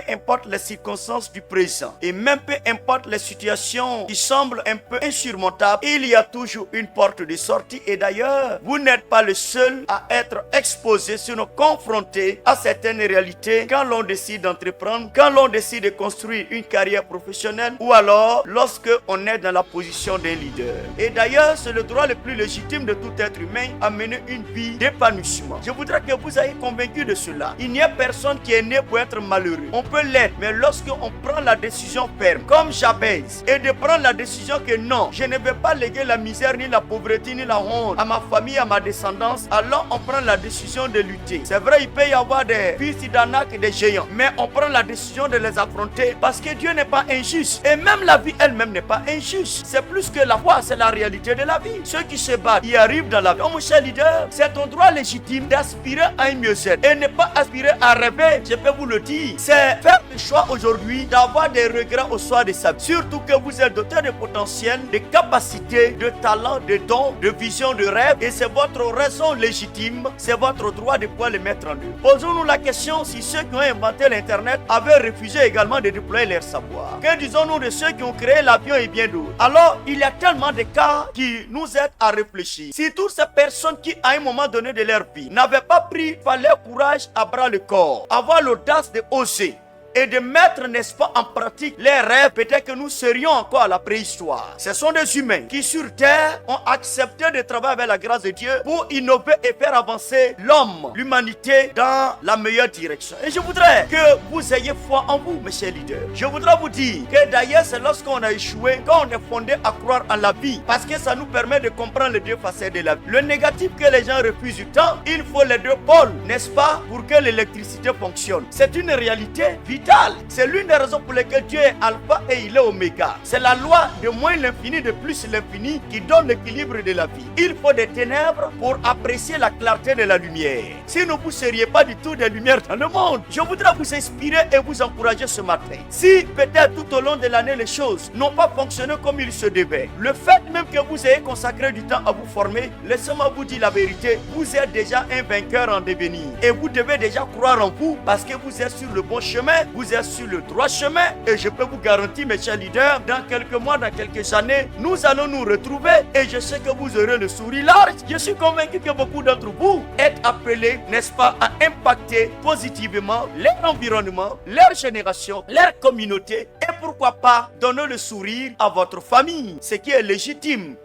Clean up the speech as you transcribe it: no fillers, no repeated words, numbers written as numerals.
importe les circonstances du présent et même peu importe les situations qui semblent un peu insurmontables, il y a toujours une porte de sortie. Et d'ailleurs, vous n'êtes pas le seul à être exposé, sinon confronté à certaines réalités quand l'on décide d'entreprendre, quand l'on décide de construire une carrière professionnelle ou alors lorsque on est dans la position d'un leader. Et d'ailleurs, c'est le droit le plus légitime de tout être humain à mener une vie d'épanouissement. Je voudrais que vous ayez convaincu de cela. Il n'y a personne qui est né pour être malheureux. On peut l'être, mais lorsqu'on prend la décision ferme, comme Jabez, et de prendre la décision que non, je ne vais pas léguer la misère, ni la pauvreté, ni la honte à ma famille, à ma descendance, alors on prend la décision de lutter. C'est vrai, il peut y avoir des fils d'Anak et des géants, mais on prend la décision de les affronter parce que Dieu n'est pas injuste. Et même la vie elle-même n'est pas injuste. C'est plus que la foi, c'est la réalité de la vie. Ceux qui se battent, y arrivent dans la vie. Oh mon cher leader, c'est ton droit légitime d'aspirer à un mieux-être et ne pas aspirer à rêver. Je peux vous le dire, c'est faire le choix aujourd'hui d'avoir des regrets au soir de sa vie. Surtout que vous êtes doté de potentiel, de capacités, de talents, de dons, de visions, de rêves, et c'est votre raison légitime, c'est votre droit de pouvoir les mettre en œuvre. Posons-nous la question si ceux qui ont inventé l'internet avaient refusé également de déployer leur savoir. Que disons-nous de ceux qui ont créé l'avion et bien d'autres? Alors, il y a tellement de cas qui nous aident à réfléchir. Si toutes ces personnes qui, à un moment donné de leur vie, n'avaient pas pris par leur courage à bras le corps, avoir l'audace de oser et de mettre, n'est-ce pas, en pratique les rêves, peut-être que nous serions encore à la préhistoire. Ce sont des humains qui sur terre ont accepté de travailler avec la grâce de Dieu pour innover et faire avancer l'homme, l'humanité dans la meilleure direction. Et je voudrais que vous ayez foi en vous, mes chers leaders. Je voudrais vous dire que d'ailleurs c'est lorsqu'on a échoué, quand on est fondé à croire en la vie, parce que ça nous permet de comprendre les deux facettes de la vie. Le négatif que les gens refusent du temps, il faut les deux pôles, n'est-ce pas, pour que l'électricité fonctionne. C'est une réalité vitale. C'est l'une des raisons pour lesquelles Dieu est alpha et il est oméga. C'est la loi de moins l'infini, de plus l'infini qui donne l'équilibre de la vie. Il faut des ténèbres pour apprécier la clarté de la lumière. Sinon vous ne seriez pas du tout des lumières dans le monde. Je voudrais vous inspirer et vous encourager ce matin. Si peut-être tout au long de l'année les choses n'ont pas fonctionné comme il se devait, le fait même que vous ayez consacré du temps à vous former, laissez-moi vous dire la vérité, vous êtes déjà un vainqueur en devenir. Et vous devez déjà croire en vous parce que vous êtes sur le bon chemin. Vous êtes sur le droit chemin et je peux vous garantir, mes chers leaders, dans quelques mois, dans quelques années, nous allons nous retrouver et je sais que vous aurez le sourire large. Je suis convaincu que beaucoup d'entre vous êtes appelés, n'est-ce pas, à impacter positivement leur environnement, leur génération, leur communauté et pourquoi pas donner le sourire à votre famille, ce qui est légitime.